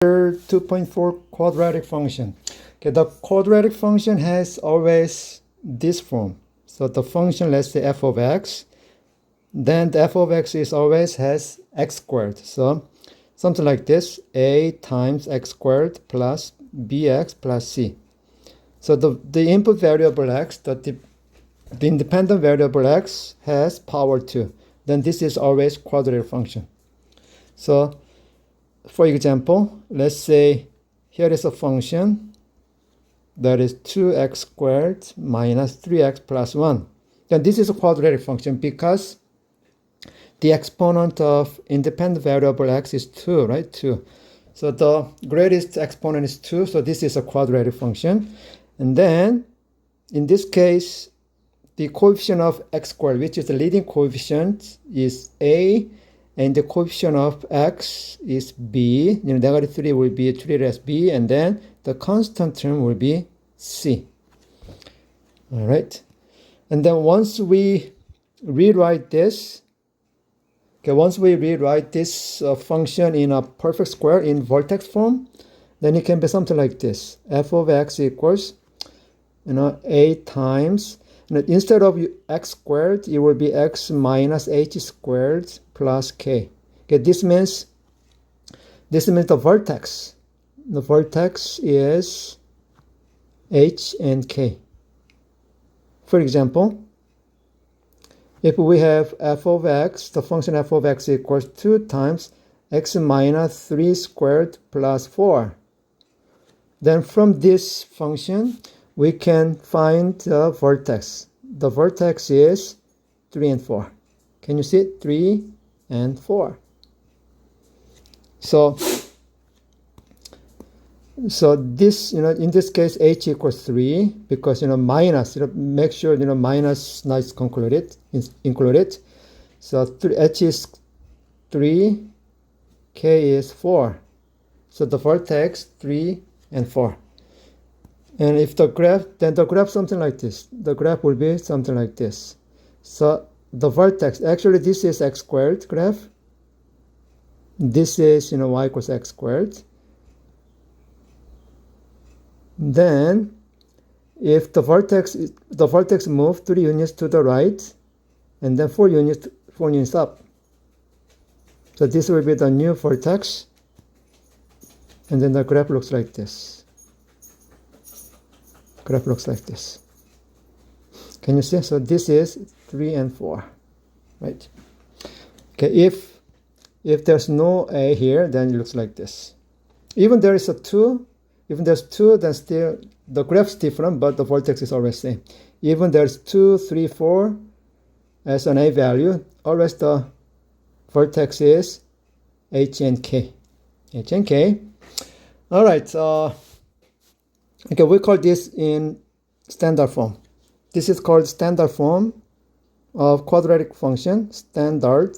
2.4 quadratic function. Okay, the quadratic function has always this form. So the function, let's say f of x, then the f of x is always has x squared. So something like this, a times x squared plus bx plus c. So the input variable x, the independent variable x has power 2. Then this is always quadratic function. So for example, let's say here is a function that is 2x squared minus 3x plus 1. Then this is a quadratic function because the exponent of independent variable x is 2, right? 2. So the greatest exponent is 2, so this is a quadratic function. And then, in this case, the coefficient of x squared, which is the leading coefficient, is a, and the coefficient of x is b. Negative 3 will be treated as b, and then the constant term will be c. All right. And then once we rewrite this, function in a perfect square in vertex form, then it can be something like this. F of x equals, a times, instead of x squared, it will be x minus h squared plus k. Okay, this means the vertex. The vertex is h and k. For example, if we have f of x, the function f of x equals 2 times x minus 3 squared plus 4. Then from this function, we can find the vertex. The vertex is 3 and 4. Can you see it? 3 and 4. So this, in this case, h equals 3 because, minus, make sure, minus is included. So h is 3, k is 4. So the vertex 3 and 4. And if the graph, then the graph something like this. The graph will be something like this. So the vertex, actually this is x squared graph. This is, y equals x squared. Then, if the vertex moves 3 units to the right, and then 4 units up. So this will be the new vertex, and then the graph looks like this. Graph looks like this. Can you see? So this is 3 and 4, right? Okay, if there's no a here, then it looks like this. Even there is a 2. Even there's 2, then still the graph's different, but the vertex is always same. Even there's 2, 3, 4 as an a value, always the vertex is h and k. H and k. All right. Okay, we call this in standard form. This is called standard form of quadratic function. Standard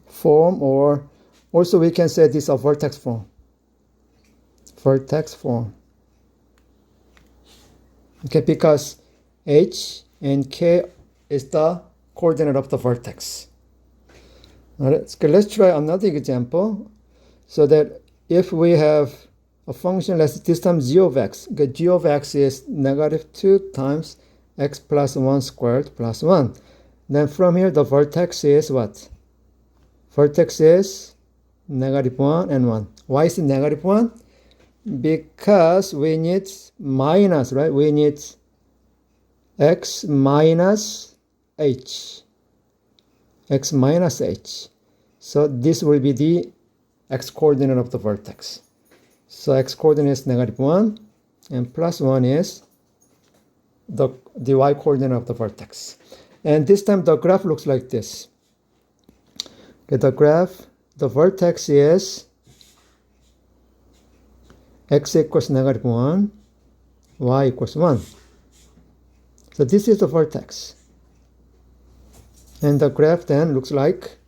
form, or also we can say this is a vertex form. Vertex form. Okay, because h and k is the coordinate of the vertex. All right, so let's try another example. So that if we have a function, this time g of x. Okay, g of x is negative 2 times x plus 1 squared plus 1. Then from here, the vertex is what? Vertex is negative 1 and 1. Why is it negative 1? Because we need minus, right? We need x minus h. X minus h. So this will be the x coordinate of the vertex. So x coordinate is negative 1, and plus 1 is the y coordinate of the vertex. And this time the graph looks like this. Okay, the vertex is x equals negative 1, y equals 1. So this is the vertex. And the graph then looks like,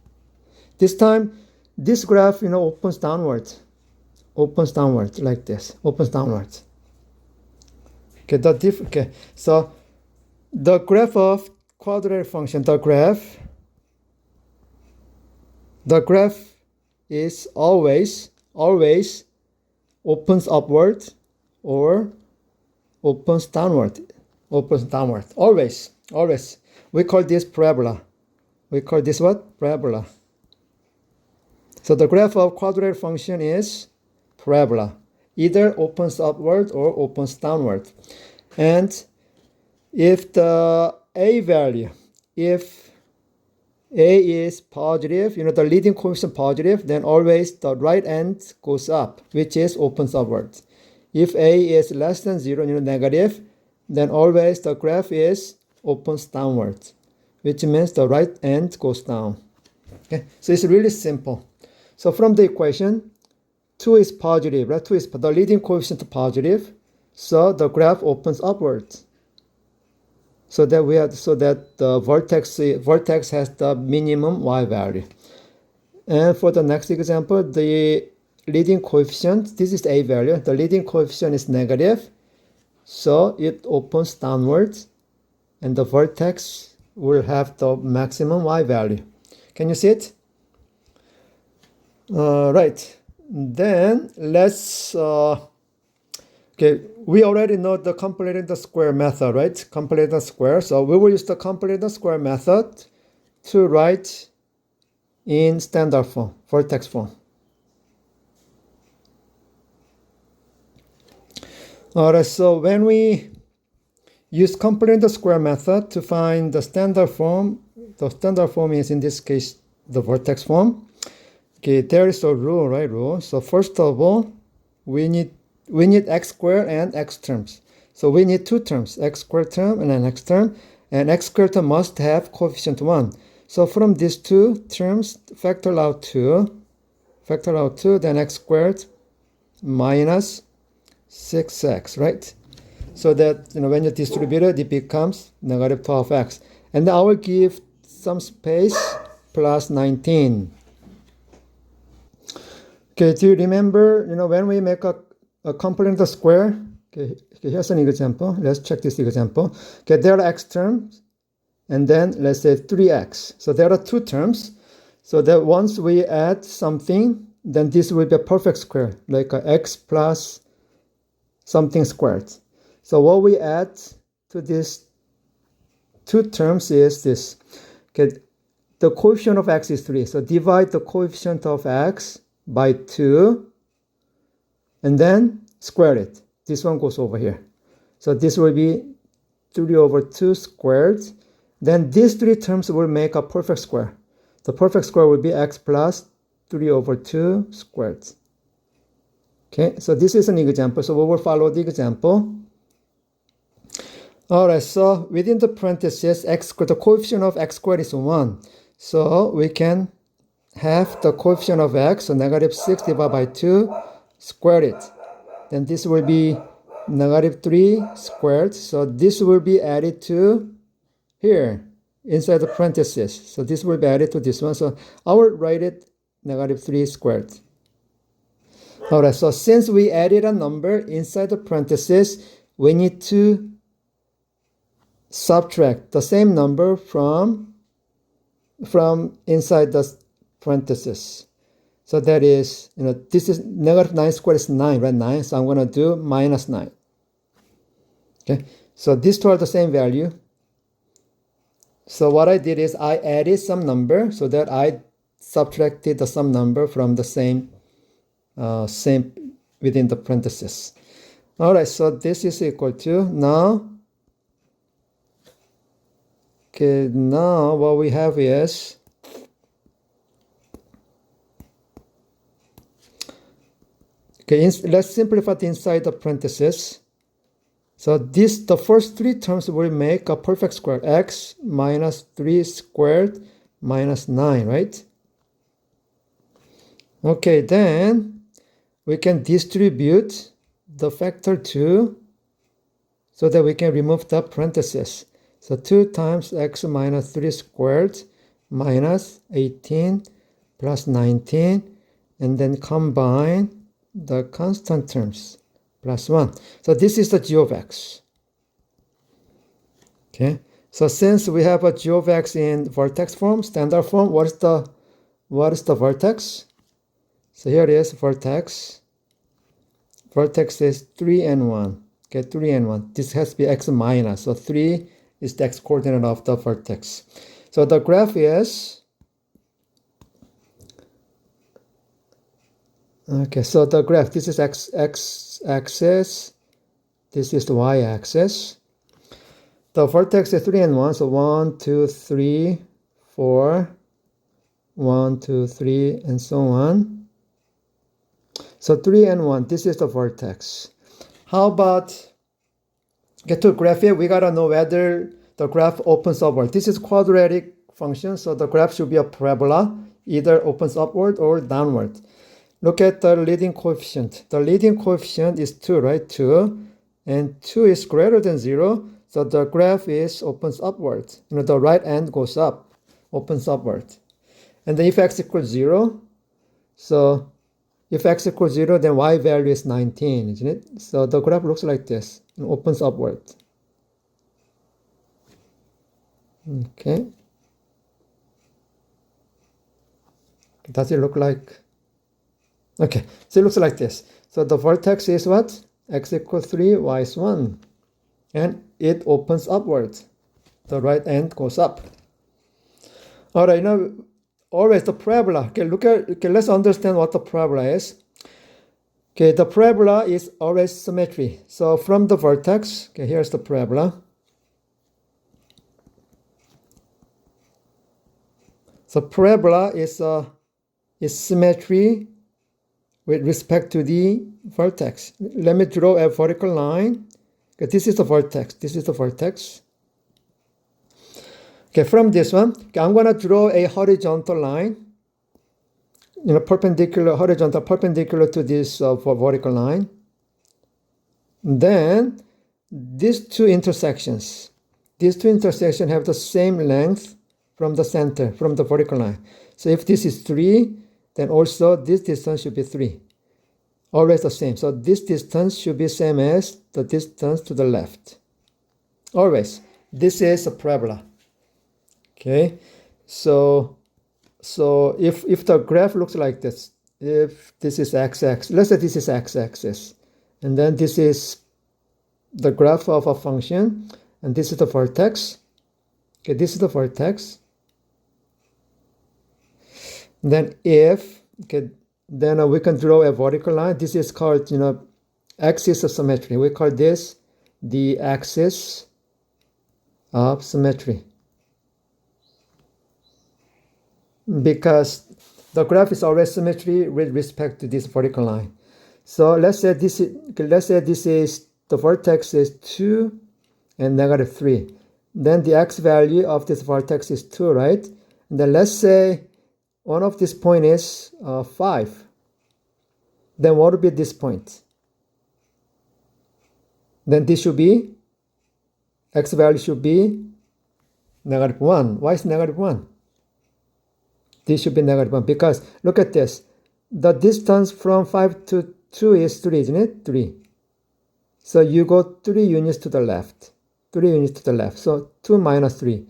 this time, this graph, opens downwards. Opens downwards like this. Opens downwards. Okay, so the graph of quadratic function, the graph is always always opens upward or opens downward. Opens downward. Always. Always. We call this parabola. We call this what? Parabola. So the graph of quadratic function is parabola. Either opens upward or opens downward. And if the a value, if a is positive, the leading coefficient positive, then always the right end goes up, which is opens upward. If a is less than 0, negative, then always the graph is opens downward, which means the right end goes down. Okay, so it's really simple. So from the equation, 2 is positive, right? 2 is the leading coefficient positive, so the graph opens upwards. So that the vertex has the minimum y value. And for the next example, the leading coefficient, this is a value, the leading coefficient is negative, so it opens downwards, and the vertex will have the maximum y value. Can you see it? Right. Then let's okay, we already know the completing the square method, right? Completing the square. So we will use the completing the square method to write in standard form, vertex form. Alright, so when we use completing the square method to find the standard form is in this case the vertex form. Okay, there is a rule, right? So first of all, we need x squared and x terms. So we need two terms, x squared term and an x term, and x squared term must have coefficient 1. So from these two terms, factor out 2, then x squared minus 6x, right? So that when you distribute it, it becomes negative 12x. And then I will give some space plus 19. Okay, do you remember, when we make a completing the square? Okay, here's an example. Let's check this example. Okay, there are x terms, and then let's say 3x. So there are two terms. So that once we add something, then this will be a perfect square, like a x plus something squared. So what we add to these two terms is this. Okay, the coefficient of x is 3. So divide the coefficient of x by 2, and then square it. This one goes over here. So this will be 3 over 2 squared. Then these three terms will make a perfect square. The perfect square will be x plus 3 over 2 squared. Okay, so this is an example. So we will follow the example. Alright, so within the parentheses, x squared, the coefficient of x squared is 1. So we can have the coefficient of x, so negative 6 divided by 2, square it. Then this will be negative 3 squared. So this will be added to here, inside the parentheses. So this will be added to this one. So I will write it negative 3 squared. Alright, so since we added a number inside the parentheses, we need to subtract the same number from inside the parentheses. So that is, this is negative 9 squared is 9, right? 9. So I'm going to do minus 9. Okay, so these two are the same value. So what I did is I added some number so that I subtracted the sum number from the same within the parentheses. All right, so this is equal to now. Okay, now what we have is let's simplify the inside the parentheses. So the first three terms will make a perfect square. X minus 3 squared minus 9, right? Okay, then we can distribute the factor 2 so that we can remove the parentheses. So 2 times x minus 3 squared minus 18 plus 19, and then combine the constant terms plus 1. So this is the g of x. Okay, so since we have a g of x in vertex form, standard form, what is the vertex? So here it is, vertex. Vertex is 3 and 1. Okay, 3 and 1. This has to be x minus. So 3 is the x-coordinate of the vertex. So the graph is, okay, so the graph, this is x-axis, this is the y-axis. The vertex is 3 and 1, so 1, 2, 3, 4, 1, 2, 3, and so on. So 3 and 1, this is the vertex. How about, get to graph here, we gotta know whether the graph opens upward. This is quadratic function, so the graph should be a parabola, either opens upward or downward. Look at the leading coefficient. The leading coefficient is 2, right? 2. And 2 is greater than 0, so the graph opens upward. The right end goes up, opens upward. And then if x equals 0, so if x equals 0, then y value is 19, isn't it? So the graph looks like this. It opens upward. Okay. Does it look like? Okay, so it looks like this. So the vertex is what? X equals 3, y is 1. And it opens upward. The right end goes up. All right, now always the parabola. Okay, let's understand what the parabola is. Okay, the parabola is always symmetry. So from the vertex, okay, here's the parabola. So parabola is symmetry with respect to the vertex. Let me draw a vertical line. Okay, this is the vertex. This is the vertex. Okay, from this one, okay, I'm going to draw a horizontal line, horizontal, perpendicular to this vertical line. Then these two intersections have the same length from the center, from the vertical line. So if this is 3, then also this distance should be 3. Always the same. So this distance should be same as the distance to the left. Always. This is a parabola. Okay, so if the graph looks like this, if this is x-axis, let's say this is x-axis, and then this is the graph of a function, and this is the vertex. Okay, this is the vertex. Then then we can draw a vertical line. This is called, axis of symmetry. We call this the axis of symmetry, because the graph is always symmetry with respect to this vertical line. So let's say this is the vertex is 2 and negative 3. Then the x value of this vertex is 2, right? And then let's say one of this point is 5. Then what would be this point? Then this should be, x value should be negative 1. Why is negative 1? This should be negative 1 because look at this. The distance from 5 to 2 is 3, isn't it? 3. So you go 3 units to the left. 3 units to the left. So 2 minus 3.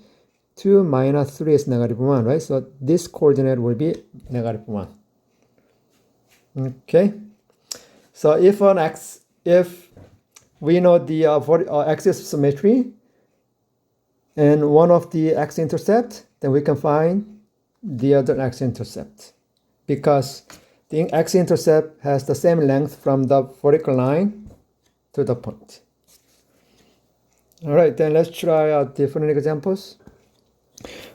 2 minus 3 is negative 1, right? So this coordinate will be negative 1. Okay. So if we know the axis of symmetry and one of the x-intercept, then we can find the other x-intercept, because the x-intercept has the same length from the vertical line to the point. All right, then let's try different examples.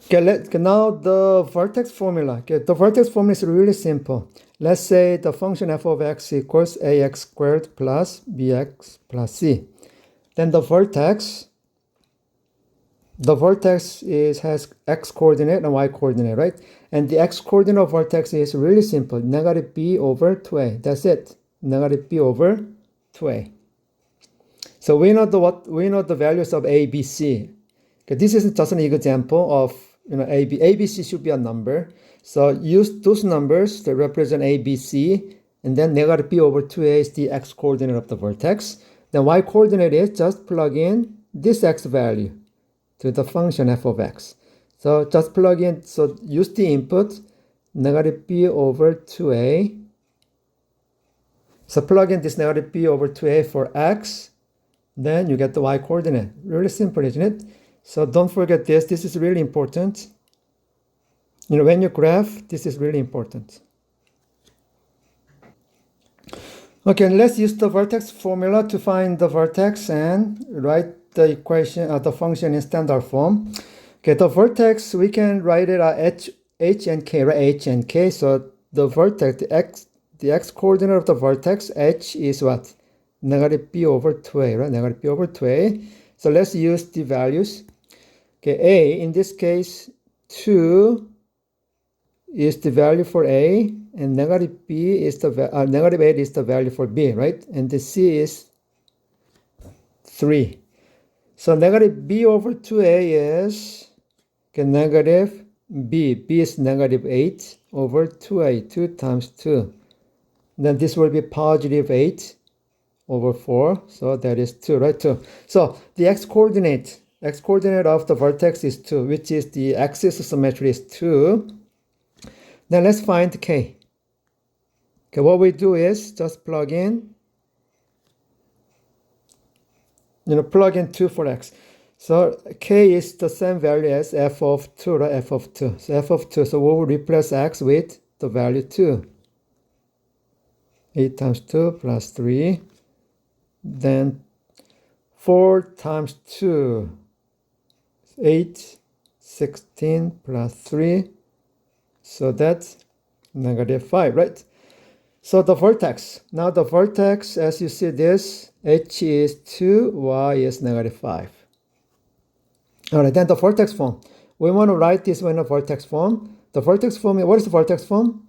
Okay, now the vertex formula. Okay, the vertex formula is really simple. Let's say the function f of x equals ax squared plus bx plus c. Then the vertex has x coordinate and y coordinate, right? And the x coordinate of vertex is really simple, negative b over 2a. That's it, negative b over 2a. So we know the values of a, b, c. Okay, this is just an example of a, b, c should be a number. So use those numbers that represent a, b, c, and then negative b over 2a is the x coordinate of the vertex. Then y coordinate is just plug in this x value to the function f of x. So just plug in, so use the input, negative b over 2a So plug in this negative b over 2a for x, then you get the y coordinate. Really simple, isn't it? So don't forget this. This is really important. When you graph, this is really important. Okay, let's use the vertex formula to find the vertex and write the equation, the function in standard form. Okay, the vertex, we can write it as h and k, right? H and k. So the vertex, the x coordinate of the vertex, h is what? Negative b over 2a, right? Negative b over 2a. So let's use the values. Okay, a, in this case, 2 is the value for a, and negative b is negative 8 is the value for b, right? And the c is 3. So negative b over 2a is negative b. b is negative 8 over 2a, 2 times 2. Then this will be positive 8 over 4. So that is 2, right? 2. So the x-coordinate of the vertex is 2, which is the axis symmetry is 2. Then let's find k. Okay, what we do is just plug in, plug in 2 for x. So k is the same value as f of 2, right? F of 2. So f of 2. So we will replace x with the value 2. 8 times 2 plus 3. Then 4 times 2. 8, 16 plus 3. So that's negative 5, right? So the vertex. Now the vertex, as you see this, h is 2, y is negative 5. All right, then the vertex form. We want to write this in a vertex form. The vertex form, what is the vertex form?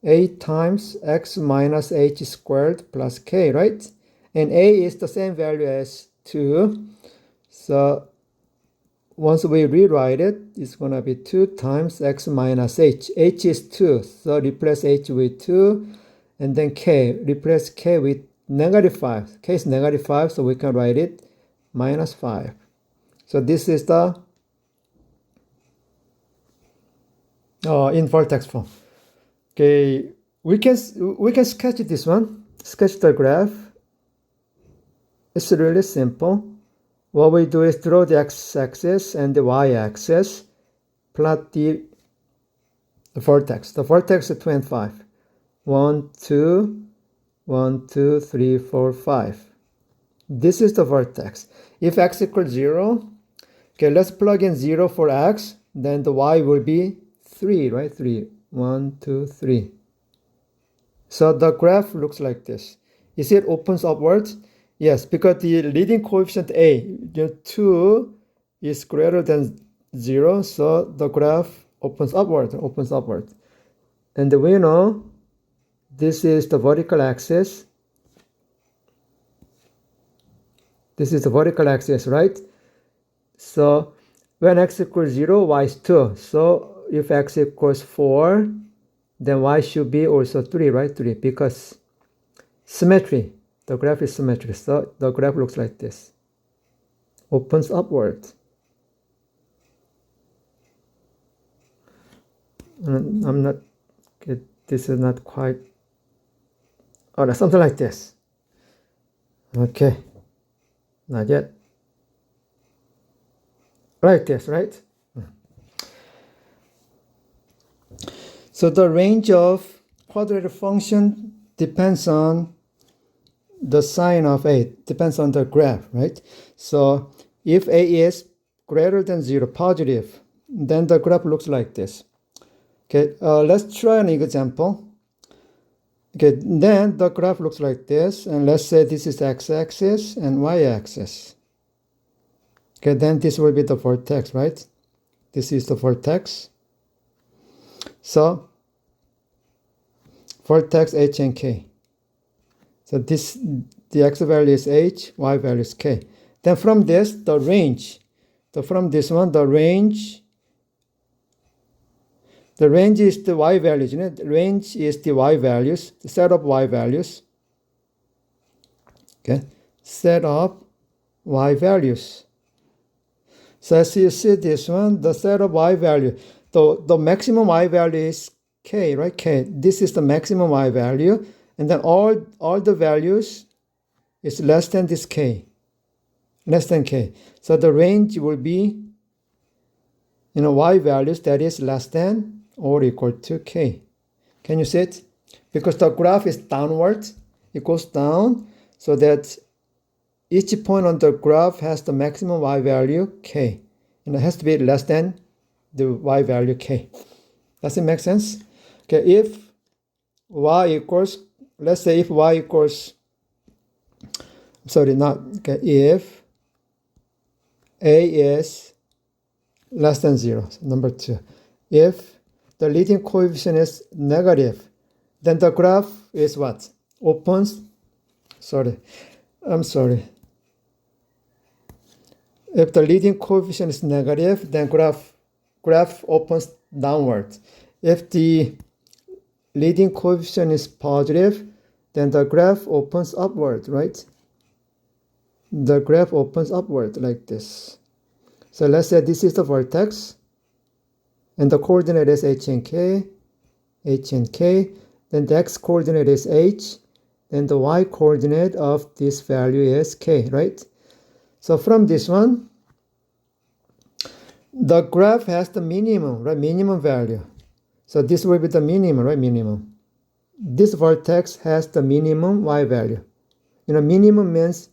A times x minus h squared plus k, right? And a is the same value as 2. So once we rewrite it, it's going to be 2 times x minus h. h is 2, so replace h with 2. And then k, replace k with negative 5. K is negative 5, so we can write it minus 5. So this is the in vertex form. Okay, we can sketch this one. Sketch the graph. It's really simple. What we do is draw the x-axis and the y-axis, plot the vertex. The vertex is 2 and 5. 1, 2, 1, 2, 3, 4, 5. This is the vertex. If x equals 0, okay, let's plug in 0 for x, then the y will be 3, right? 3. 1, 2, 3. So the graph looks like this. You see it opens upwards? Yes, because the leading coefficient a, 2 is greater than 0, so the graph opens upward. And we know this is the vertical axis. This is the vertical axis, right? So when x equals 0, y is 2. So if x equals 4, then y should be also 3, right? 3, because symmetry. The graph is symmetric, so the graph looks like this. Opens upward. I'm not, this is not quite, oh, something like this. Okay, not yet. Like this, right? So the range of quadratic function depends on the sign of a, depends on the graph, right? So if a is greater than 0, positive, then the graph looks like this. Okay, let's try an example. Okay, then the graph looks like this, and let's say this is x-axis and y-axis. Okay, then this will be the vertex, right? This is the vertex. So vertex h and k. So this, the x value is h, y value is k. Then from this, the range. So from this one, the range is the y values. The range is the y values, the set of y values. Okay, set of y values. So as you see this one, the set of y value, the maximum y value is k, right? K. This is the maximum y value. And then all the values is less than this k, less than k. So the range will be, y values that is less than or equal to k. Can you see it? Because the graph is downward, it goes down, so that each point on the graph has the maximum y value k. It has to be less than the y value k. Does it make sense? Okay, if y equals, let's say if y equals, if a is less than 0, so number 2. If the leading coefficient is negative, then the graph is what? Opens, I'm sorry. If the leading coefficient is negative, then graph opens downward. If the leading coefficient is positive, then the graph opens upward, right? The graph opens upward like this. So let's say this is the vertex, and the coordinate is h and k, then the x coordinate is h, then the y coordinate of this value is k, right? So from this one, the graph has the minimum, right? Minimum value. So this will be the minimum, right? Minimum. This vertex has the minimum y value. Minimum means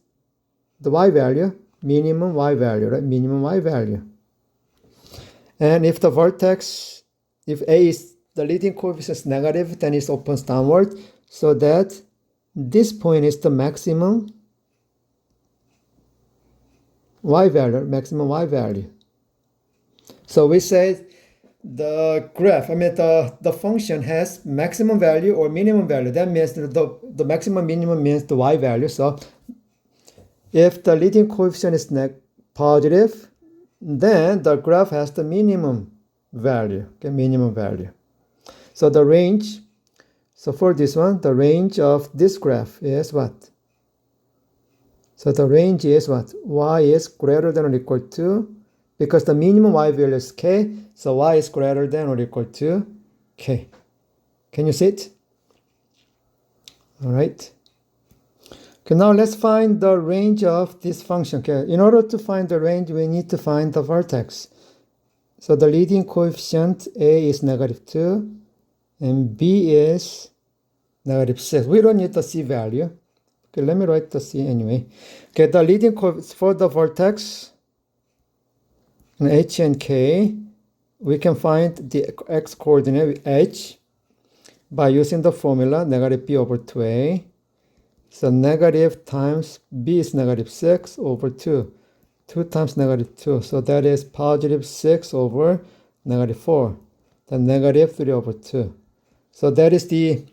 the y value, minimum y value, right? Minimum y value. And if the vertex, if a is the leading coefficient is negative, then it opens downward, so that this point is the maximum y value, maximum y value. So we say the graph, the function has maximum value or minimum value. That means the maximum minimum means the y value. So if the leading coefficient is positive, then the graph has the minimum value, okay, minimum value. So the range, so for this one, the range of this graph is what? So the range is what? Y is greater than or equal to, because the minimum y value is k, so y is greater than or equal to k. Can you see it? All right. Okay, now let's find the range of this function. Okay, in order to find the range, we need to find the vertex. So the leading coefficient a is -2, and b is -6. We don't need the c value. Okay, let me write the c anyway. Okay, the leading coefficient for the vertex h and k, we can find the x coordinate h by using the formula -b/2a. So negative times b is -6 over 2. 2 times -2. So that is +6 over -4. Then -3 over 2. So that is the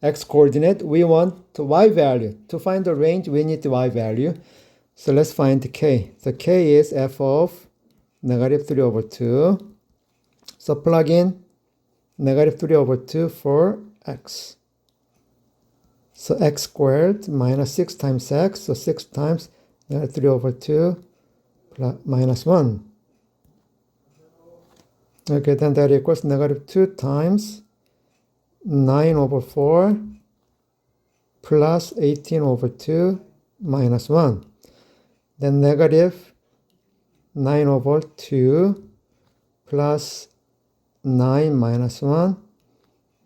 x coordinate. We want the y value. To find the range, we need the y value. So let's find the k. So k is f of -3 over 2. So plug in -3 over 2 for x. So x squared minus 6 times x, so 6 times -3 over 2 plus -1. Okay, then that equals -2 times 9 over 4 plus 18 over 2 minus 1. Then -9 over 2 plus 9 minus 1.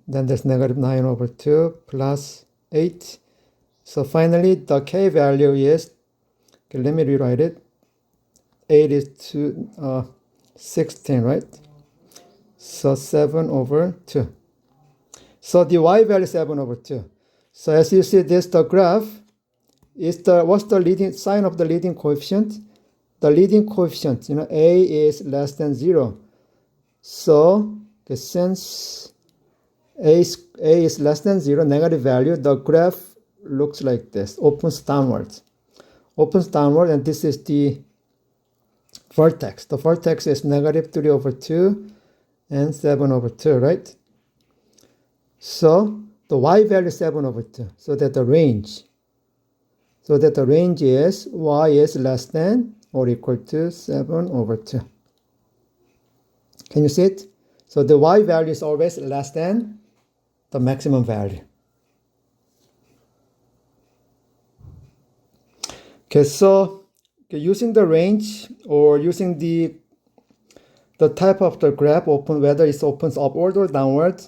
Then there's -9 over 2 plus 8. So finally, the k value is, okay, let me rewrite it. 8 is 16, right? So 7 over 2. So the y value is 7 over 2. So as you see this, the graph is what's the leading sign of the leading coefficient? The leading coefficient, a is less than 0. So okay, since a is less than 0, negative value, the graph looks like this, opens downwards. Opens downward, and this is the vertex. The vertex is -3 over 2 and 7 over 2, right? So the y value is 7 over 2, so that the range is y is less than or equal to 7 over 2. Can you see it? So the y value is always less than the maximum value. Okay, so using the range or using the type of the graph, whether it opens upward or downward,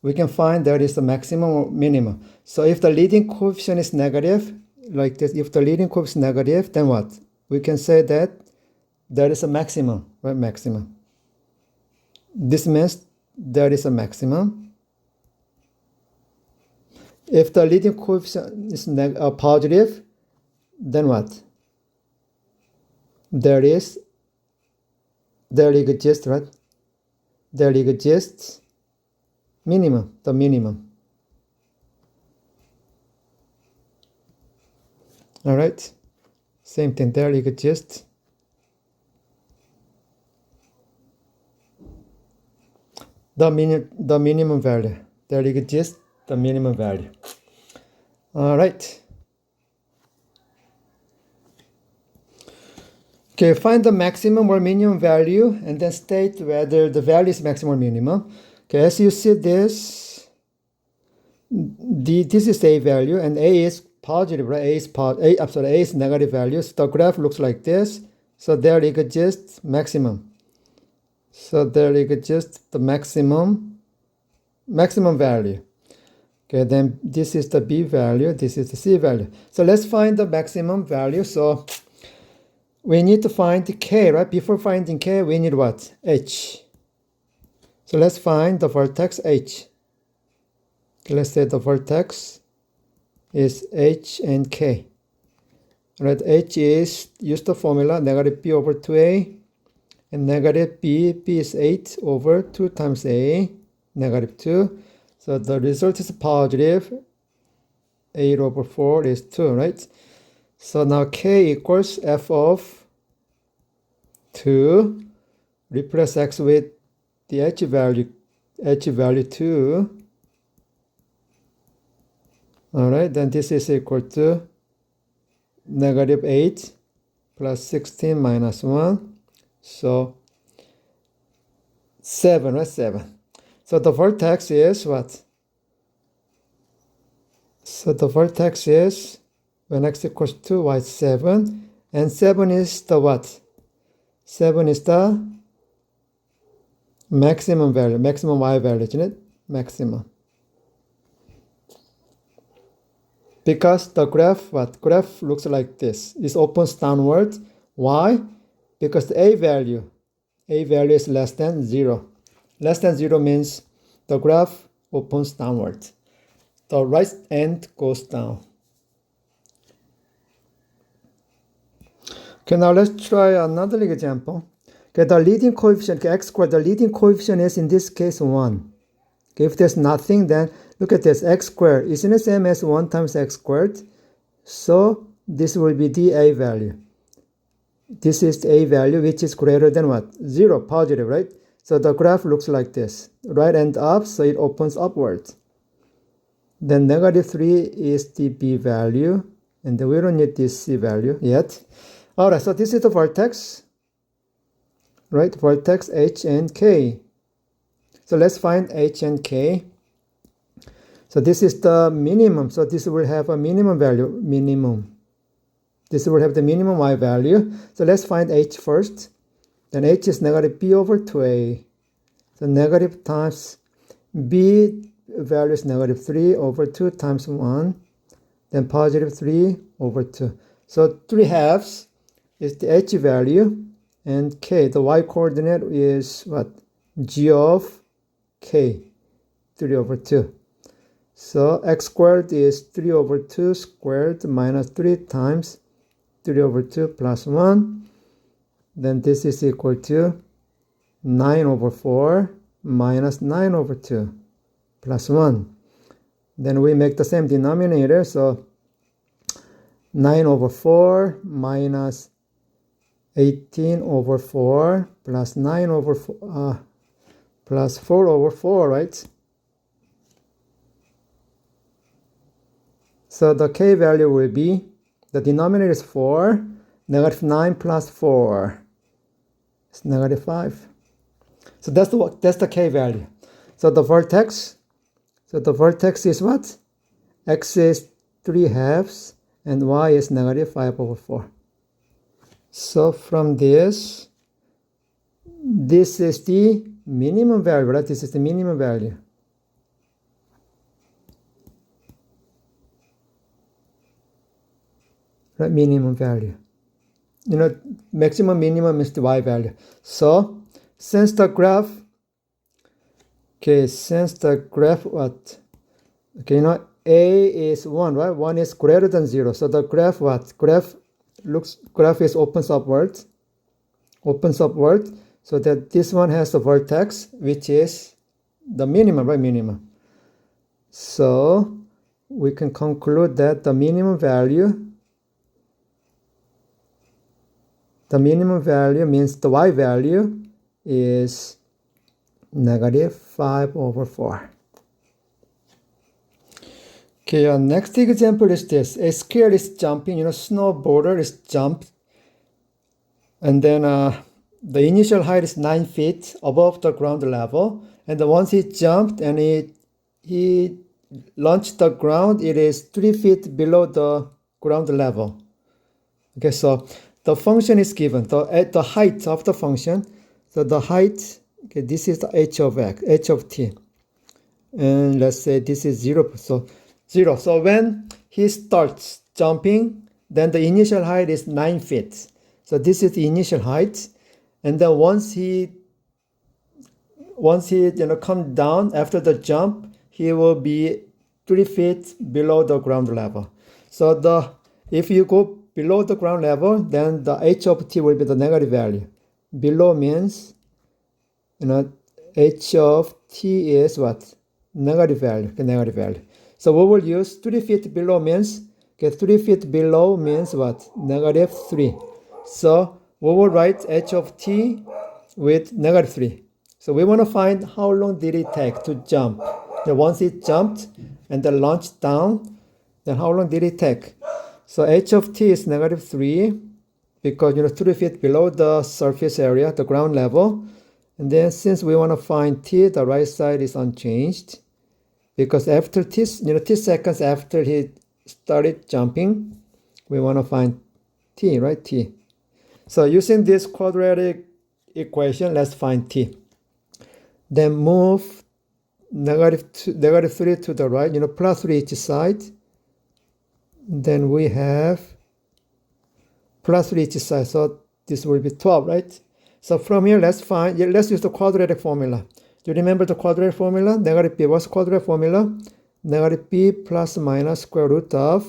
we can find there is a maximum or minimum. So if the leading coefficient is negative, like this, if the leading coefficient is negative, then what? We can say that there is a maximum, right? Maximum. This means there is a maximum. If the leading coefficient is positive, then what? There exists, right? There exists minimum, the minimum. All right, same thing, there exists the minimum value. There exists the minimum value. All right. Okay, find the maximum or minimum value and then state whether the value is maximum or minimum. Okay, as you see this, this is a value and a is positive, right? A is negative value. So the graph looks like this. So there exists maximum. So there exists the maximum value. Okay, then this is the B value, this is the C value. So let's find the maximum value. So we need to find K, right? Before finding K, we need what? H. So let's find the vertex H. Okay, let's say the vertex is H and K. Right, H is, use the formula, negative B over 2A, and negative B is 8 over 2 times A, negative 2. So the result is positive, 8 over 4 is 2, right? So now K equals f of 2, replace x with the h value 2. All right, then this is equal to negative 8 plus 16 minus 1. So 7, right? 7. So the vertex is what? So the vertex is, when x equals 2, y is 7. And 7 is the what? 7 is the maximum value, maximum y value, isn't it? Maximum. Because the graph, graph looks like this. It opens downward. Why? Because the a value is less than 0. Less than 0 means the graph opens downward. The right end goes down. Okay, now let's try another example. Okay, the leading coefficient, x squared, the leading coefficient is in this case 1. Okay, if there's nothing, then look at this, x squared is the same as 1 times x squared. So this will be the a value. This is the a value which is greater than what? 0, positive, right? So the graph looks like this. Right end up, so it opens upwards. Then negative 3 is the b value. And then we don't need this c value yet. Alright, so this is the vertex. Right, vertex h and k. So let's find h and k. So this is the minimum. So this will have a minimum value, minimum. This will have the minimum y value. So let's find h first. Then h is negative b over 2a. So negative times b value is negative 3 over 2 times 1. Then positive 3 over 2. So 3 halves is the h value. And k, the y coordinate is what? G of k, 3 over 2. So x squared is 3 over 2 squared minus 3 times 3 over 2 plus 1. Then this is equal to 9 over 4 minus 9 over 2 plus 1. Then we make the same denominator. So 9 over 4 minus 18 over 4 plus 9 over 4, plus 4 over 4, right? So the k value will be, the denominator is 4, negative 9 plus 4 is negative 5. So that's the k value. So the vertex is what? X is 3 halves and y is negative 5 over 4. So from this is the minimum value, right? This is the minimum value. Right, minimum value. Maximum, minimum is the y value. So since the graph what? Okay, a is 1, right? 1 is greater than 0. So the graph what? Graph is opens upward. So that this one has a vertex, which is the minimum, right? Minimum. So we can conclude that the minimum value means the y value is negative 5 over 4. Okay, next example is this. A skier is jumping, snowboarder is jumped. And then the initial height is 9 feet above the ground level. And then once he jumped and he launched the ground, it is 3 feet below the ground level. Okay, so the function is given, the height of the function. So the height, okay, this is the h of t. And let's say this is 0. So 0. So when he starts jumping, then the initial height is 9 feet. So this is the initial height. And then once he comes down after the jump, he will be 3 feet below the ground level. So if you go below the ground level, then the h of t will be the negative value. Below means, h of t is what? Negative value. So we will use 3 feet below means, 3 feet below means what? Negative 3. So we will write h of t with negative 3. So we want to find how long did it take to jump. Once it jumped and then launched down, then how long did it take? So h of t is negative 3 because 3 feet below the surface area, the ground level. And then since we want to find t, the right side is unchanged because after t seconds after he started jumping, we want to find t, right? T. So using this quadratic equation, let's find t. Then move negative 3 to the right, plus 3 each side. Then we have plus 3 each side. So this will be 12, right? So from here, let's use the quadratic formula. Do you remember the quadratic formula? Negative b. What's the quadratic formula? Negative b plus minus square root of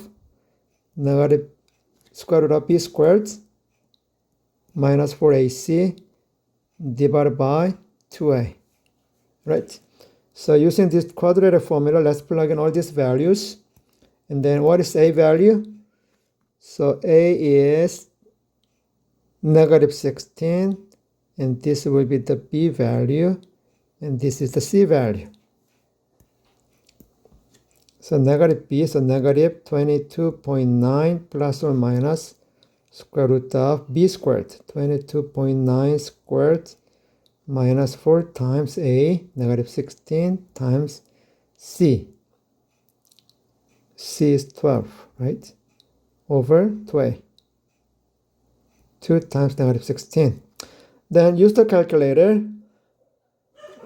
negative square root of b squared minus 4ac divided by 2a, right? So using this quadratic formula, let's plug in all these values. And then what is a value? So a is negative 16, and this will be the b value, and this is the c value. So negative b, so negative 22.9 plus or minus square root of b squared, 22.9 squared minus 4 times a, negative 16 times c. C is 12, right? Over 2a. 2 times negative 16. Then use the calculator.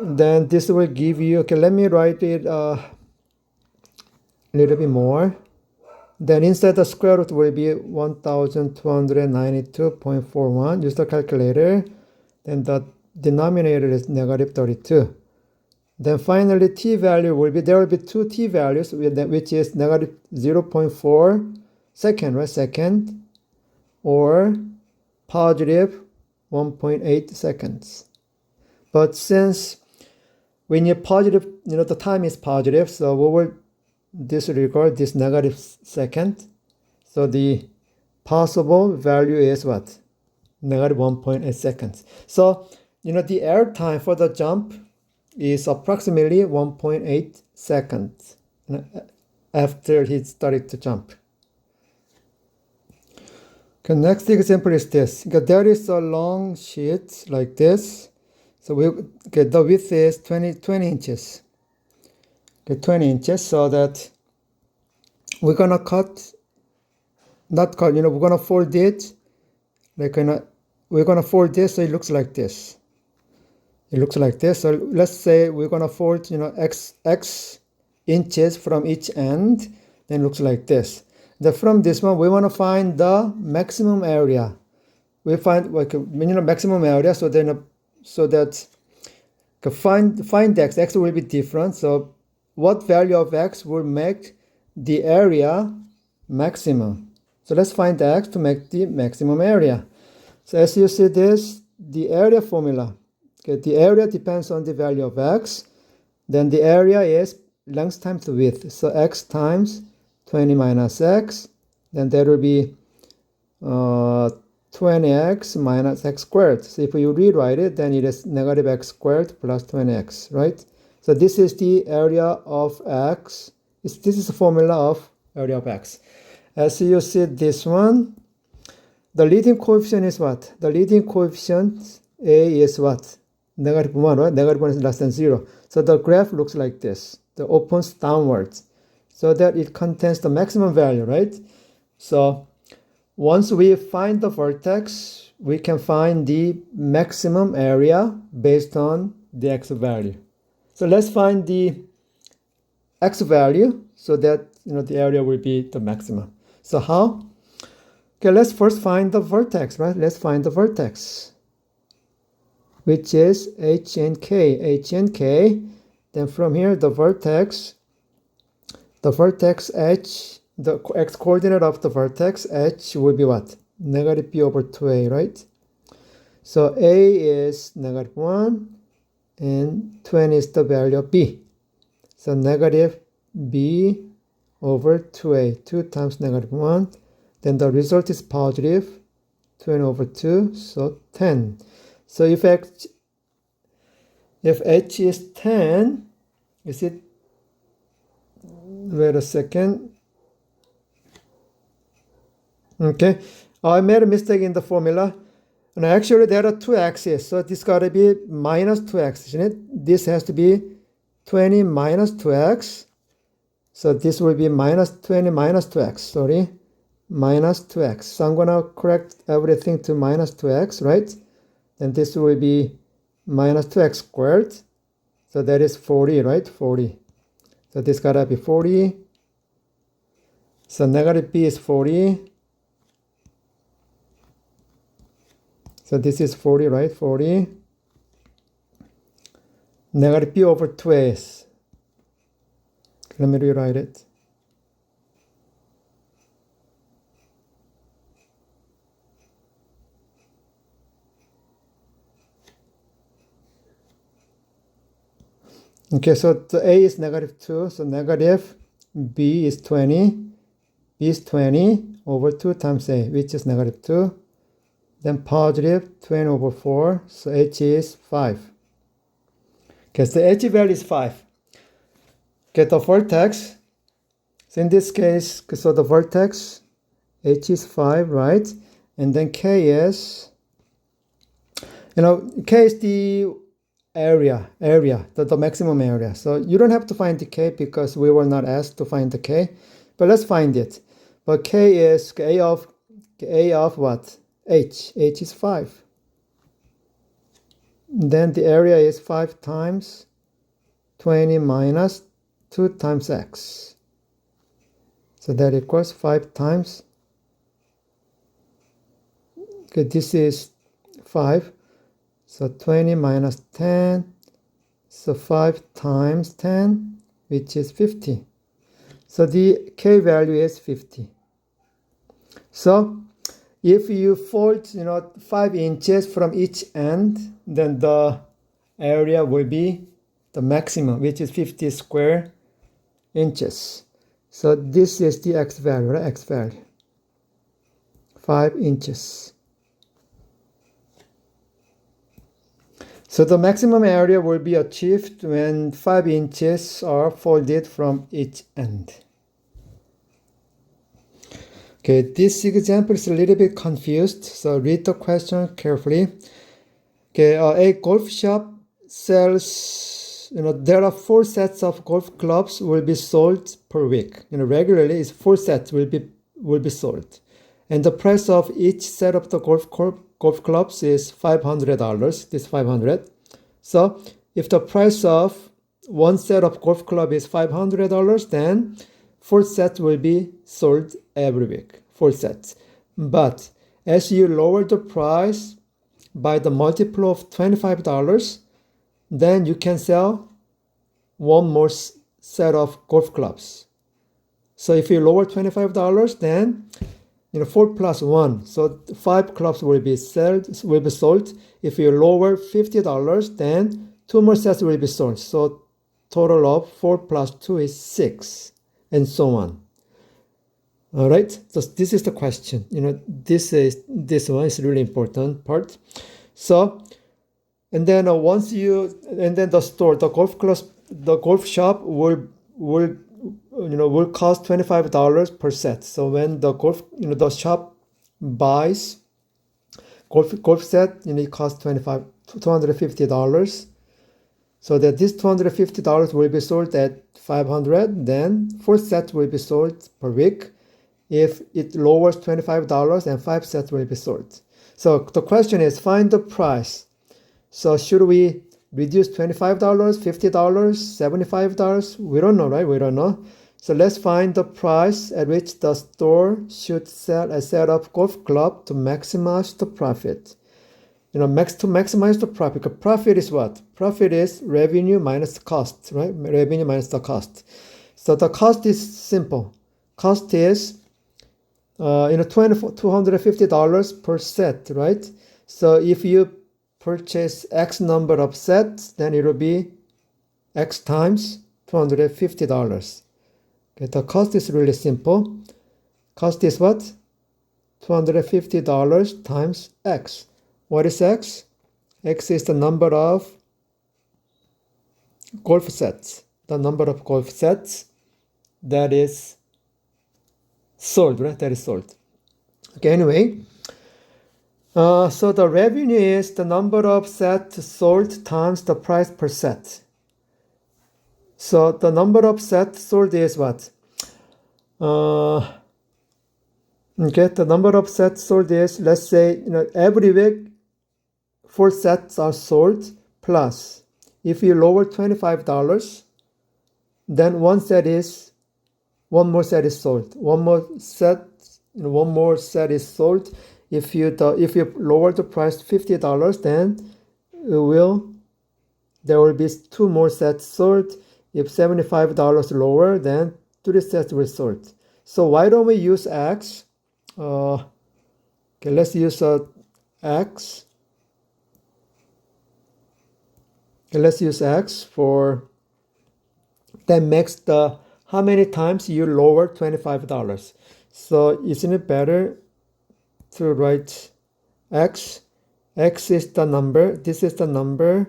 Then this will give you, okay, let me write it a little bit more. Then inside the square root will be 1292.41. Use the calculator. Then the denominator is negative 32. Then finally, t value will be, there will be two t values, which is negative 0.4 second, right? Second, or positive 1.8 seconds. But since we need positive, the time is positive, so we will disregard this negative second. So the possible value is what? Negative 1.8 seconds. So, the air time for the jump is approximately 1.8 seconds after he started to jump. Okay, next example is this. There is a long sheet like this. So the width is 20 inches. 20 inches, so that we're gonna cut not cut, we're gonna fold it, like, we're gonna fold this so it looks like this. It looks like this. So let's say we're gonna fold, x inches from each end, then it looks like this. Then from this one, we want to find the maximum area. We find like maximum area, so then find x. X will be different. So what value of x will make the area maximum? So let's find x to make the maximum area. So as you see this, the area formula. Okay, the area depends on the value of x. Then the area is length times width. So x times 20 minus x. Then that will be 20x minus x squared. So if you rewrite it, then it is negative x squared plus 20x, right? So this is the area of x. This is the formula of area of x. As you see this one, the leading coefficient is what? The leading coefficient a is what? Negative 1, right? Negative 1 is less than 0. So the graph looks like this. The opens downwards so that it contains the maximum value, right? So once we find the vertex, we can find the maximum area based on the x value. So let's find the x value so that the area will be the maximum. So how? Okay, let's first find the vertex, right? Let's find the vertex, which is h and k. H and k. Then from here, the vertex h, the x-coordinate of the vertex h will be what? Negative b over 2a, right? So a is negative 1 and 20 is the value of b. So negative b over 2a, 2 times negative 1. Then the result is positive 20 over 2, so 10. So if h is 10, is it, wait a second. Okay, I made a mistake in the formula. And actually there are two x's, so this got to be minus 2x, isn't it? This has to be 20 minus 2x. So this will be minus 20 minus 2x, sorry, minus 2x. So I'm going to correct everything to minus 2x, right? Then this will be minus 2x squared. So that is 40, right? 40. So this got to be 40. So negative b is 40. So this is 40, right? 40. Negative b over 2a. Let me rewrite it. Okay, so the a is negative 2, so negative b is 20. B is 20 over 2 times a, which is negative 2. Then positive 20 over 4, so h is 5. Okay, so the h value is 5. Get the vertex. So in this case, so the vertex, h is 5, right? And then k is, k is the area, the maximum area. So you don't have to find the k because we were not asked to find the k, but let's find it. But k is a of what? H is 5. Then the area is 5 times 20 minus 2 times x. So that equals 5 times, okay, this is 5. So 20 minus 10, so 5 times 10, which is 50. So the k value is 50. So if you fold 5 inches from each end, then the area will be the maximum, which is 50 square inches. So this is the x value, right? X value, 5 inches. So the maximum area will be achieved when 5 inches are folded from each end. Okay, this example is a little bit confused, so read the question carefully. Okay, a golf shop sells, there are 4 sets of golf clubs will be sold per week. Regularly, 4 sets will be sold. And the price of each set of the golf clubs is $500. This 500. So if the price of one set of golf club is $500, then 4 sets will be sold every week. 4 sets. But as you lower the price by the multiple of $25, then you can sell one more set of golf clubs. So if you lower $25, then 4 plus 1, so 5 clubs will be sold. If you lower $50, then 2 more sets will be sold. So total of 4 plus 2 is 6, and so on. All right. So this is the question. This one is really important part. So, and then the golf shop will cost $25 per set. So when the shop buys golf set, it costs $250. So that this $250 will be sold at $500. Then 4 sets will be sold per week. If it lowers $25, and 5 sets will be sold. So the question is, find the price. So should we reduce $25, $50, $75? We don't know, right? We don't know. So let's find the price at which the store should sell a set of golf club to maximize the profit. To maximize the profit. Because profit is what? Profit is revenue minus the cost, right? Revenue minus the cost. So the cost is simple. Cost is $250 per set, right? So if you purchase X number of sets, then it will be X times $250. Okay, the cost is really simple. Cost is what? $250 times X. What is X? X is the number of golf sets. The number of golf sets that is sold, right? That is sold. Okay, anyway. So the revenue is the number of sets sold times the price per set. So the number of sets sold is what? The number of sets sold is, let's say, every week 4 sets are sold, plus if you lower $25, then one more set is sold. One more set is sold. If you lower the price $50, then there will be 2 more sets sold. If $75 lower, then 3 sets will sold. So why don't we use X? Let's use X. Let's use X for that makes how many times you lower $25. So isn't it better to write X? X is the number. This is the number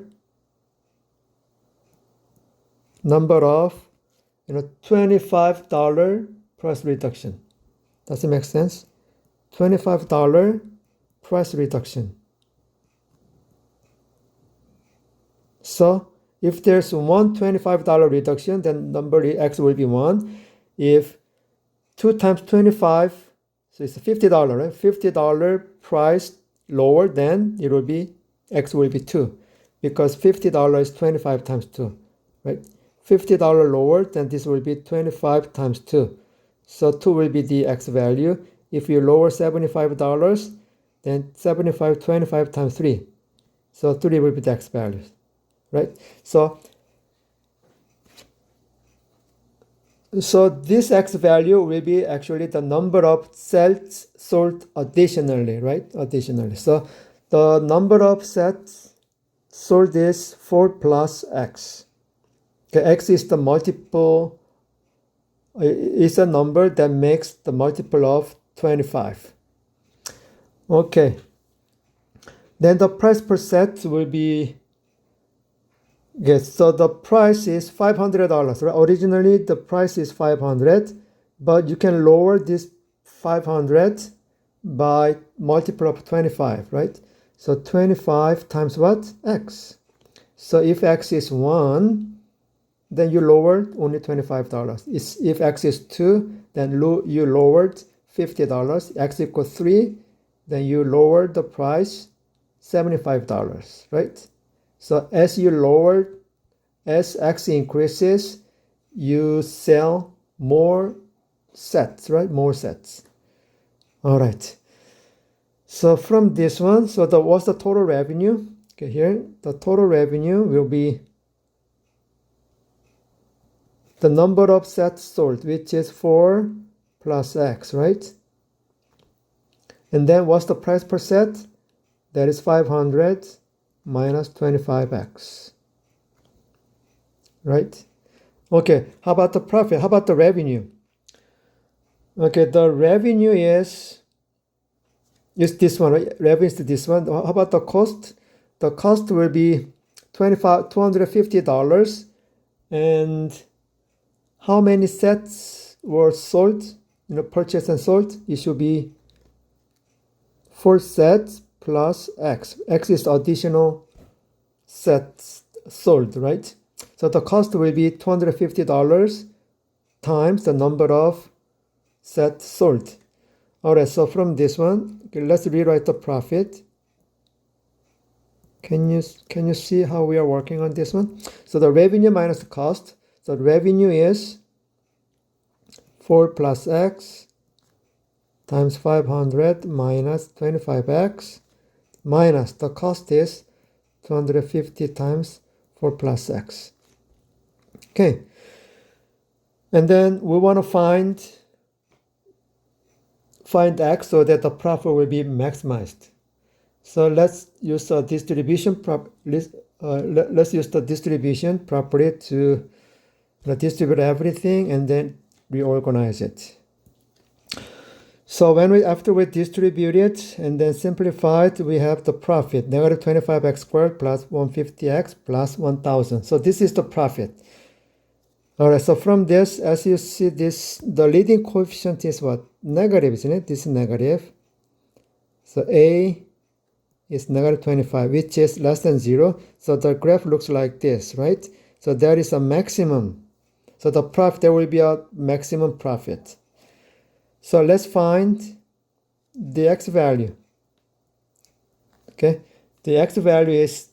of $25 price reduction. Does it make sense? $25 price reduction. So if there's one $25 reduction, then number X will be 1. If 2 times 25, so it's $50, right? $50 price lower, then it will be X will be 2, because $50 is 25 times 2, right? $50 lower, then this will be 25 times 2. So 2 will be the X value. If you lower $75, then 25 times 3. So 3 will be the X value, right? So this X value will be actually the number of sets sold additionally, right? Additionally. So the number of sets sold is 4 plus X. Okay, X is the multiple, is a number that makes the multiple of 25. Okay. Then the price per set will be, yes, so the price is $500, right? Originally the price is $500, but you can lower this $500 by multiple of 25, right? So 25 times what? X. So if X is 1, then you lowered only $25. If X is 2, then you lowered $50, X equals 3, then you lower the price $75, right? So as X increases, you sell more sets, right? More sets. All right. So from this one, what's the total revenue? Okay, here, the total revenue will be the number of sets sold, which is 4 plus X, right? And then what's the price per set? That is 500 minus 25X, right? Okay, how about the profit? How about the revenue? Okay, the revenue is this one, right? Revenue is this one. How about the cost? The cost will be $250. And how many sets were sold? Purchased and sold? It should be 4 sets plus X. X is the additional sets sold, right? So the cost will be $250 times the number of sets sold. All right, so from this one, okay, let's rewrite the profit. Can you see how we are working on this one? So the revenue minus the cost. So the revenue is 4 plus X times 500 minus 25X minus the cost is 250 times 4 plus X. Okay. And then we want to find X so that the profit will be maximized. So let's use the distribution let's use the distribution property to distribute everything and then reorganize it. So after we distribute it and then simplify it, we have the profit, negative 25X squared plus 150X plus 1000. So this is the profit. All right, so from this, as you see this, the leading coefficient is what? Negative, isn't it? This is negative. So A is negative 25, which is less than 0. So the graph looks like this, right? So there is a maximum. So there will be a maximum profit. So let's find the X value. Okay, the X value is,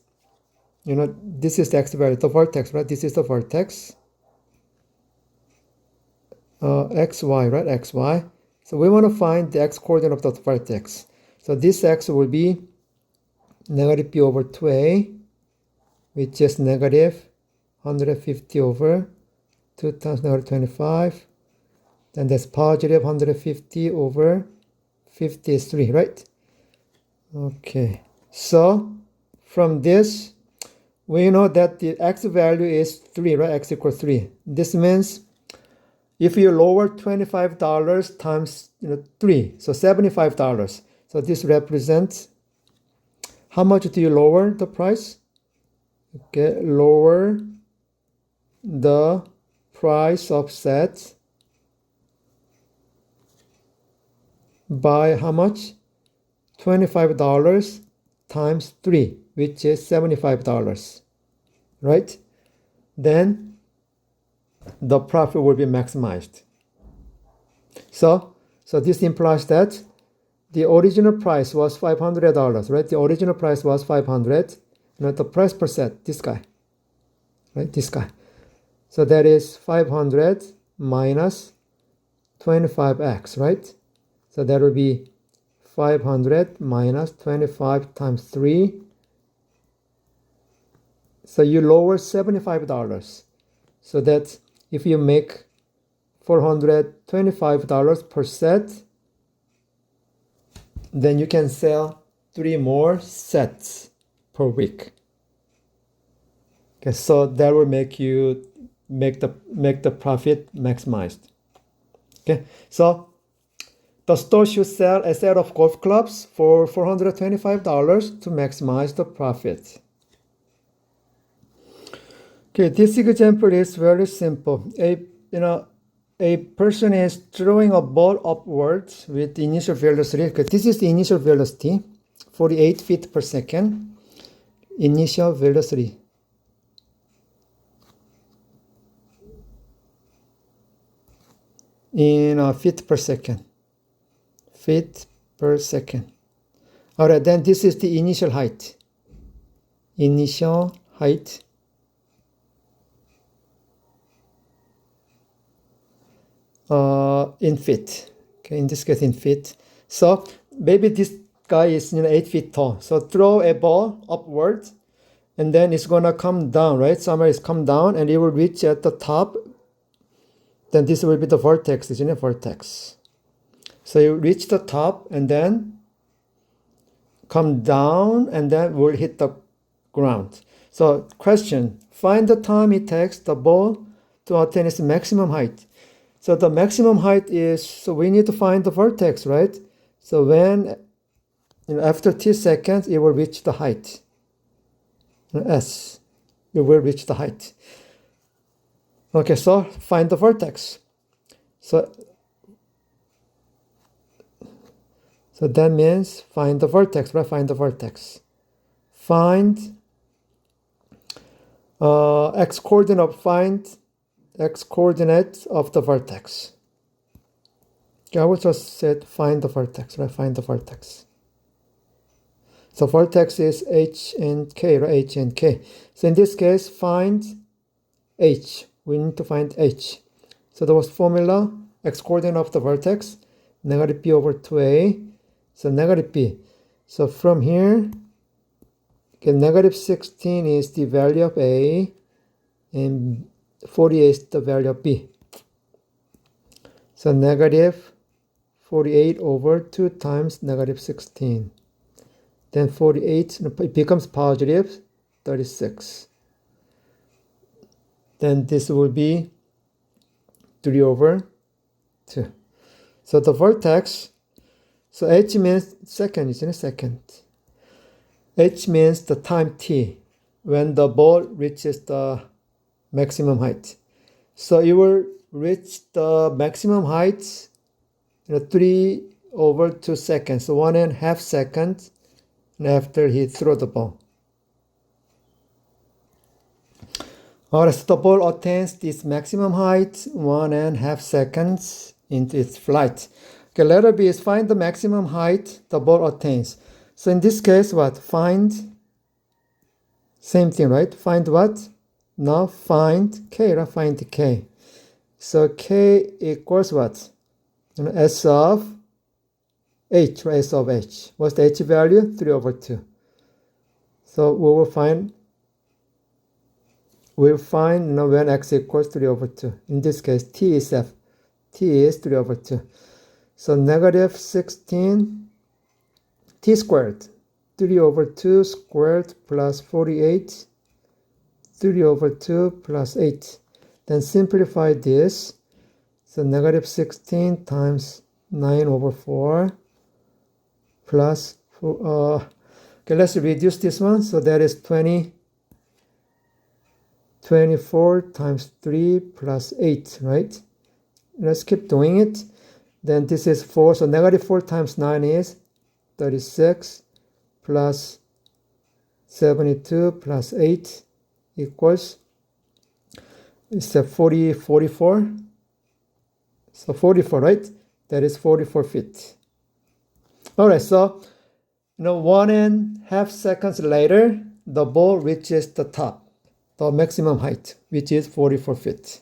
this is the X value, the vertex, right? This is the vertex. XY, right? XY. So we want to find the X coordinate of the vertex. So this X will be negative B over 2A, which is negative 150 over 2 times negative 25. Then that's positive 150 over 53, right? Okay. So from this, we know that the X value is 3, right? X equals 3. This means if you lower $25 times 3, so $75. So this represents how much do you lower the price? Okay, lower the price of sets by how much? $25 times 3, which is $75, right? Then the profit will be maximized. So this implies that the original price was $500, right? The original price was 500. The price per set, this guy, right? This guy. So that is 500 minus 25X, right? So that will be 500 minus 25 times 3. So you lower $75. So that if you make $425 per set, then you can sell 3 more sets per week. Okay, so that will make the profit maximized. Okay, so the store should sell a set of golf clubs for $425 to maximize the profit. Okay, this example is very simple. A person is throwing a ball upwards with the initial velocity. Okay, this is the initial velocity, 48 feet per second. Initial velocity. In feet per second. feet per second. All right, then this is the initial height. Initial height in feet. Okay, in this case in feet. So maybe this guy is 8 feet tall. So throw a ball upward, and then it's gonna come down, right? Somewhere it's come down, and it will reach at the top. Then this will be the vortex, isn't it? Vortex. So you reach the top, and then come down, and then will hit the ground. So question, find the time it takes the ball to attain its maximum height. So the maximum height is, so we need to find the vortex, right? So when, after t seconds, it will reach the height. S, it will reach the height. Okay, so find the vortex. So that means find the vortex, right? Find the vortex. Find x coordinate. Find x coordinate of the vortex. Okay, I would just said find the vortex, right? Find the vortex. So vortex is h and k, right? H and k. So in this case, find h. We need to find h. So there was formula, x coordinate of the vortex, negative b over 2a. So negative b. So from here, okay, negative 16 is the value of a, and 48 is the value of b. So negative 48 over 2 times negative 16. Then 48, it becomes positive 36. Then this will be 3 over 2. So the vortex, so h means second, isn't it? Second. H means the time t, when the ball reaches the maximum height. So you will reach the maximum height 3 over 2 seconds, so 1.5 seconds after he threw the ball. Alright, so the ball attains this maximum height 1.5 seconds into its flight. Okay, letter B is find the maximum height the ball attains. So in this case, what? Find, same thing, right? Find what? Now find k, right? Find k. So k equals what? S of h, right? S of h. What's the h value? 3 over 2. So we'll find when x equals 3 over 2. In this case, t is f. T is 3 over 2. So negative 16 t squared. 3 over 2 squared plus 48. 3 over 2 plus 8. Then simplify this. So negative 16 times 9 over 4 plus 4. Okay, let's reduce this one. So that is 24 times 3 plus 8, right? Let's keep doing it. Then this is 4. So negative 4 times 9 is 36 plus 72 plus 8 equals, it's a 44. So 44, right? That is 44 feet. All right, so 1.5 seconds later, the ball reaches the top, the maximum height, which is 44 feet.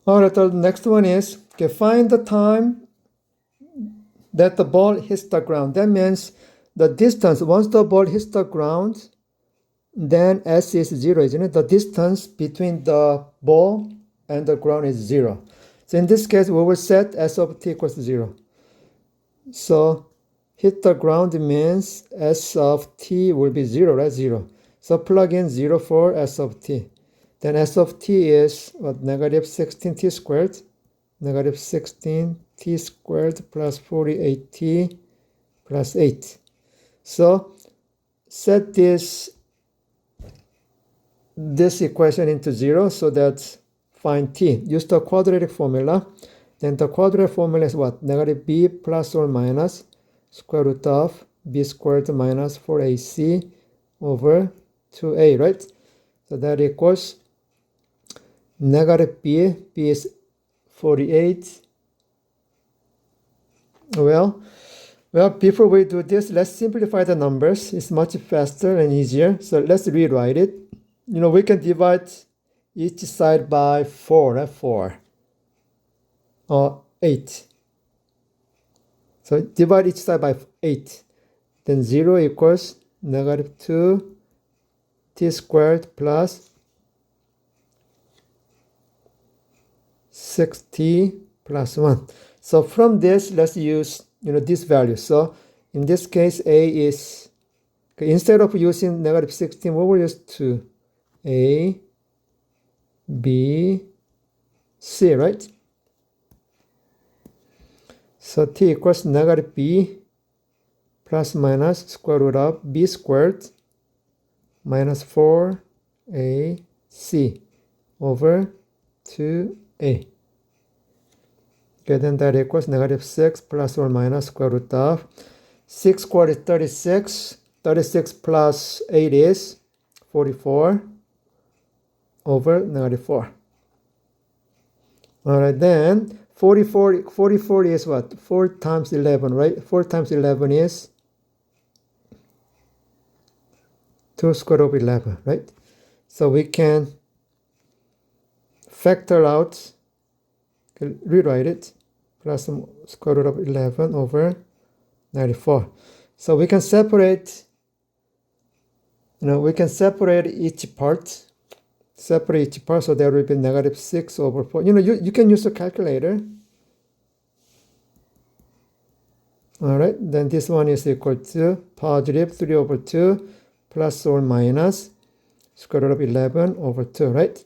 All right, the next one is, okay, find the time that the ball hits the ground. That means the distance, once the ball hits the ground, then S is 0, isn't it? The distance between the ball and the ground is 0. So in this case, we will set S of t equals 0. So hit the ground means S of t will be 0, right? 0. So plug in 0 for S of t. Then S of t is what? Negative 16t squared. Negative 16t squared plus 48t plus 8. So set this equation into 0, so that find t. Use the quadratic formula. Then the quadratic formula is what? Negative b plus or minus square root of b squared minus 4ac over 2a, right? So that equals negative b is 48 Well, before we do this, let's simplify the numbers. It's much faster and easier. So let's rewrite it. We can divide each side by 4, 4, or 8. So divide each side by 8. Then 0 equals negative 2 t squared plus 6t plus 1. So from this, let's use this value. So in this case, a is, instead of using negative 16, we will use 2. A, B, C, right? So t equals negative b plus minus square root of b squared minus 4ac over 2a. Okay, then that equals negative 6 plus or minus square root of 6 squared is 36. 36 plus 8 is 44 over negative 4. All right, then 44 is what? 4 times 11, right? 4 times 11 is 2 square root of 11, right? So we can factor out, rewrite it, plus square root of 11 over 94. So we can separate, each part. Separate each part, so there will be negative 6 over 4. You can use a calculator. All right, then this one is equal to positive 3 over 2 plus or minus square root of 11 over 2, right?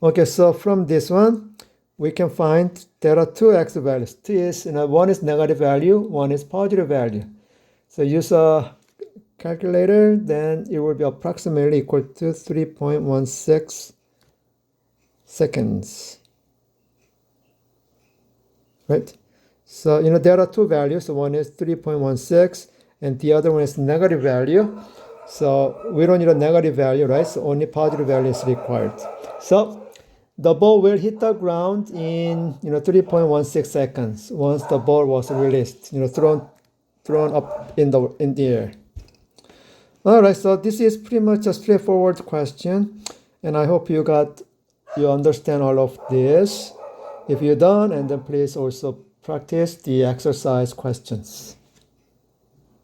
Okay, so from this one, we can find there are two x values. Two is, one is negative value, one is positive value. So use a calculator, then it will be approximately equal to 3.16 seconds. Right? So, there are two values. One is 3.16 and the other one is negative value. So we don't need a negative value, right? So only positive value is required. So the ball will hit the ground in 3.16 seconds once the ball was released, thrown up in the air. All right, so this is pretty much a straightforward question, and I hope you understand all of this. If you don't, and then please also practice the exercise questions.